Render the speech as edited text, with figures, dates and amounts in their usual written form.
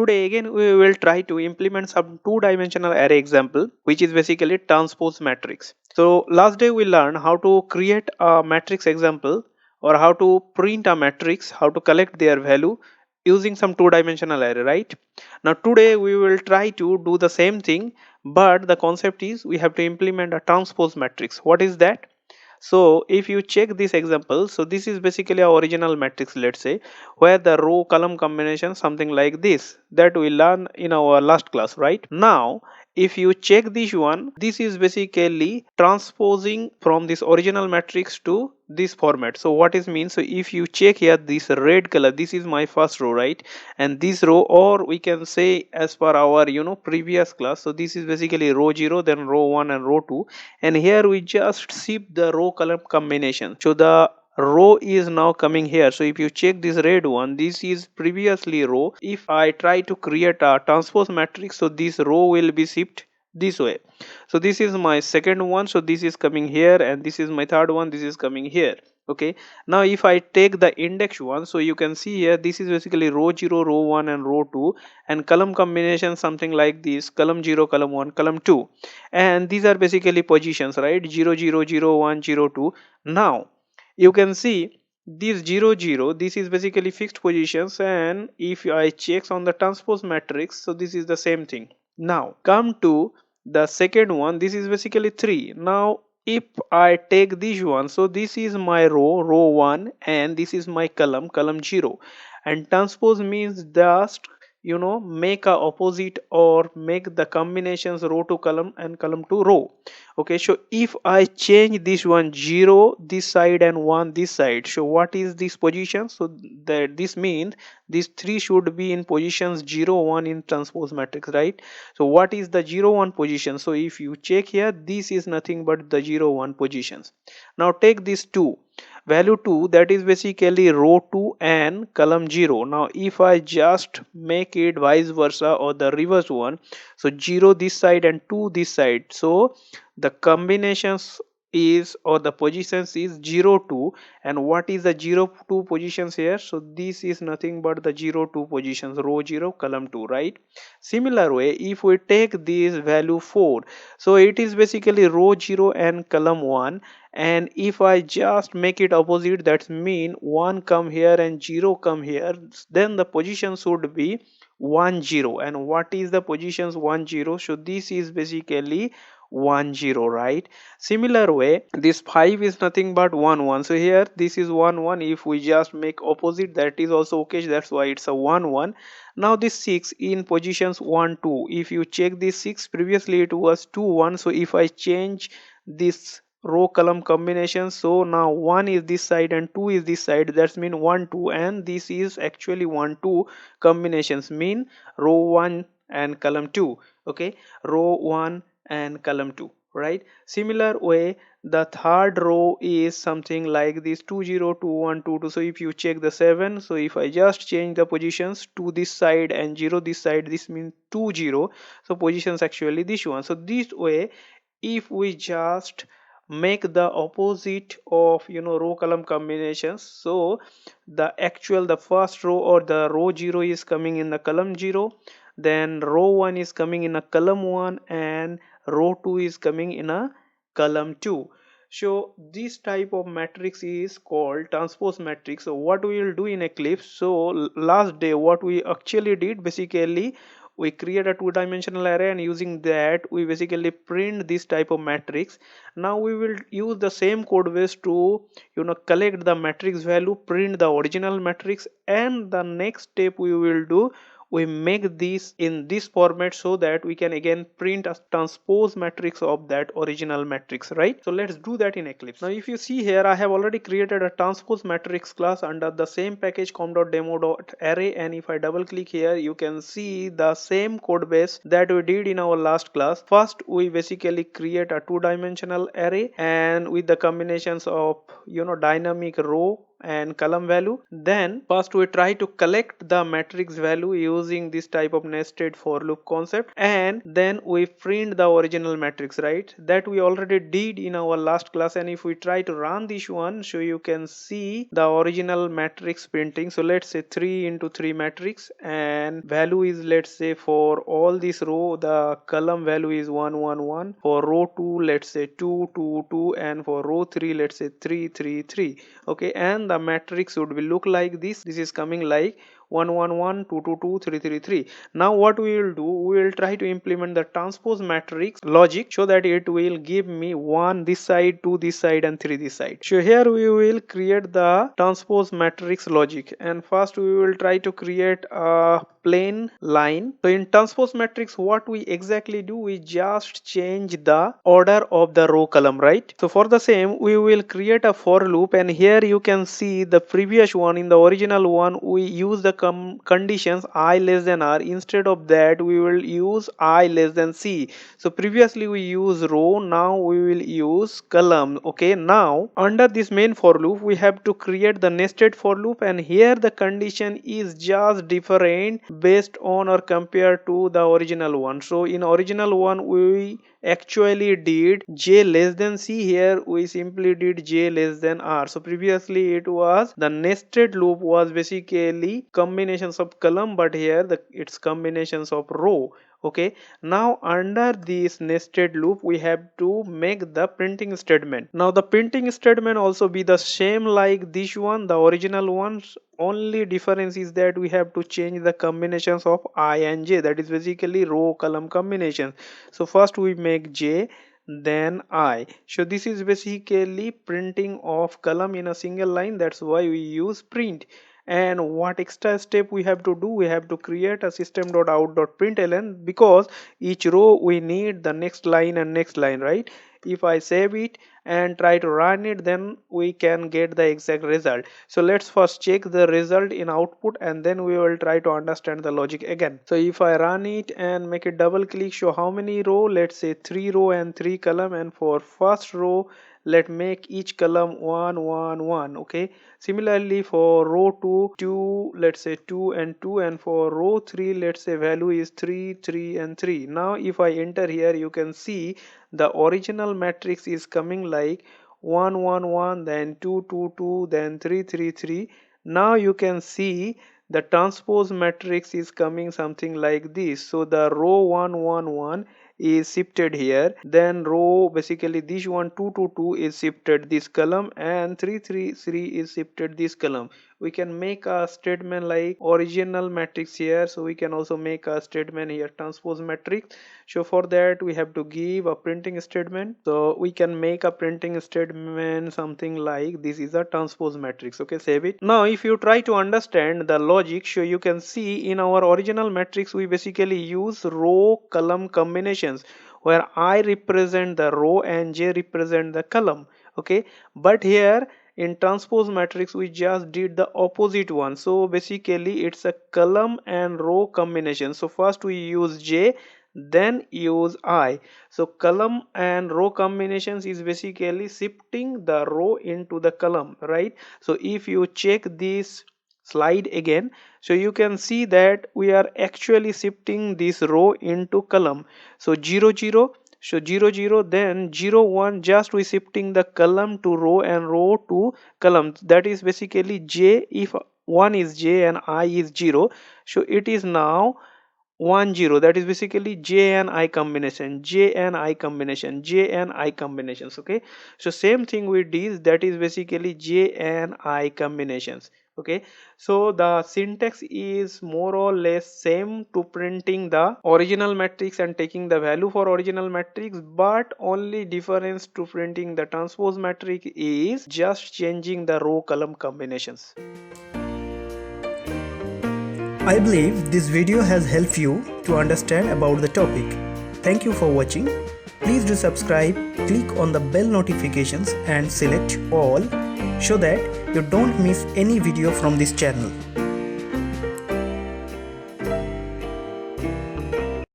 today again we will try to implement some two-dimensional array example, which is basically transpose matrix. So last day we learned how to create a matrix example, or how to print a matrix, how to collect their value using some two-dimensional array, right? Now today we will try to do the same thing, but the concept is we have to implement a transpose matrix. What is that? So if you check this example, so this is basically our original matrix, let's say, where the row column combination something like this that we learned in our last class, right? Now if you check this one, this is basically transposing from this original matrix to this format. So what is mean? So if you check here, this red color, this is my first row, right? And this row, or we can say as per our previous class, so this is basically row 0, then row 1 and row 2, and here we just shift the row column combination. So the row is now coming here. So if you check this red one, this is previously row. If I try to create a transpose matrix, so this row will be shift this way. So this is my second one, so this is coming here, and this is my third one, this is coming here. Okay, now if I take the index one, so you can see here, this is basically row 0, row 1 and row 2, and column combination something like this: column 0, column 1, column 2, and these are basically positions, right? 0 0 0 1 0 2. Now you can see this 0 0, this is basically fixed positions, and if I check on the transpose matrix, so this is the same thing. Now come to the second one, this is basically 3. Now if I take this one, so this is my row, row 1, and this is my column, column 0, and transpose means just make a opposite, or make the combinations row to column and column to row. Okay, so if I change this one 0 this side and 1 this side, so what is this position? So that this means these three should be in positions 0 1 in transpose matrix, right? So what is the 0 1 position? So if you check here, this is nothing but the 0 1 positions. Now take this 2, value 2, that is basically row 2 and column 0. Now if I just make it vice versa, or the reverse one, so 0 this side and 2 this side, so the combinations is, or the positions is 0 2. And what is the 0 2 positions here? So this is nothing but the 0 2 positions, row 0 column 2, right? Similar way, if we take this value 4, so it is basically row 0 and column 1, and if I just make it opposite, that mean 1 come here and 0 come here, then the position should be 1 0. And what is the positions 1 0? So this is basically 1 0, right? Similar way, this 5 is nothing but 1 1, so here this is 1 1. If we just make opposite, that is also okay, that's why it's a 1 1. Now this 6 in positions 1 2, if you check this 6, previously it was 2 1, so if I change this row column combination, so now 1 is this side and 2 is this side, that's mean 1 2, and this is actually 1 2 combinations, mean row 1 and column 2. Okay, row 1 and column 2, right? Similar way, the third row is something like this: 2 0 2 1 2 2. So if you check the 7, so if I just change the positions, 2 this side and 0 this side, this means 2 0, so positions actually this one. So this way, if we just make the opposite of row column combinations, so the first row, or the row 0 is coming in the column 0, then row 1 is coming in a column 1, and row 2 is coming in a column 2. So this type of matrix is called transpose matrix. So what we will do in Eclipse, so last day what we actually did, basically we create a two-dimensional array, and using that we basically print this type of matrix. Now we will use the same code base to collect the matrix value, print the original matrix, and the next step we will do, we make this in this format, so that we can again print a transpose matrix of that original matrix, right? So let's do that in Eclipse. Now if you see here, I have already created a transpose matrix class under the same package com.demo.array, and if I double click here, you can see the same code base that we did in our last class. First we basically create a two-dimensional array, and with the combinations of dynamic row and column value. Then first we try to collect the matrix value using this type of nested for loop concept, and then we print the original matrix, right? That we already did in our last class. And if we try to run this one, so you can see the original matrix printing. So let's say 3 into 3 matrix, and value is, let's say, for all this row the column value is 1 1 1, for row 2 let's say 2 2 2, and for row 3 let's say 3 3 3. Okay, and the matrix would be look like this. This is coming like 1 1 1 2 2 2 3 3 3. Now what we will do, we will try to implement the transpose matrix logic so that it will give me 1 this side, 2 this side, and 3 this side. So here we will create the transpose matrix logic, and first we will try to create a plain line. So in transpose matrix, what we exactly do, we just change the order of the row column, right? So for the same, we will create a for loop, and here you can see the previous one. In the original one, we use the conditions I less than r. Instead of that, we will use I less than c. So previously we use row, now we will use column. Okay, now under this main for loop, we have to create the nested for loop, and here the condition is just different based on or compared to the original one. So in original one we actually did j less than c, here we simply did j less than r. So previously it was the nested loop was basically combinations of column, but here it's combinations of row. Okay, now under this nested loop we have to make the printing statement. Now the printing statement also be the same like this one, the original ones. Only difference is that we have to change the combinations of I and j, that is basically row column combination. So first we make j, then I. So this is basically printing of column in a single line, that's why we use print. And what extra step we have to do, we have to create a system.out.println, because each row we need the next line and next line, right? If I save it and try to run it, then we can get the exact result. So let's first check the result in output, and then we will try to understand the logic again. So if I run it and make a double click, show how many row, let's say 3 row and 3 column, and for first row let make each column 1 1 1. Okay, similarly for row 2, let's say 2 and 2, and for row 3 let's say value is 3 3 and 3. Now if I enter here, you can see the original matrix is coming like 1 1 1, then 2 2 2, then 3 3 3. Now you can see the transpose matrix is coming something like this. So the row 1 1 1 is shifted here, then row basically this one 2 2 2 is shifted this column, and 3 3 3 is shifted this column. We can make a statement like original matrix here, so we can also make a statement here transpose matrix. So for that we have to give a printing statement. So we can make a printing statement something like this is a transpose matrix. Okay, save it. Now if you try to understand the logic, so you can see in our original matrix we basically use row column combinations, where I represent the row and j represent the column. Okay, but here in transpose matrix we just did the opposite one. So basically it's a column and row combination. So first we use j, then use I. So column and row combinations is basically shifting the row into the column, right? So if you check this slide again, so you can see that we are actually shifting this row into column. So 0 0, so 0 0, then 0 1, just we shifting the column to row and row to column. That is basically j. If 1 is j and I is 0, so it is now 1 0. That is basically j and I combination, j and I combination, j and I combinations. Okay, so same thing with this, that is basically j and I combinations. Okay, so the syntax is more or less same to printing the original matrix and taking the value for original matrix, but only difference to printing the transpose matrix is just changing the row column combinations. I believe this video has helped you to understand about the topic. Thank you for watching. Please do subscribe, click on the bell notifications and select all so that you don't miss any video from this channel.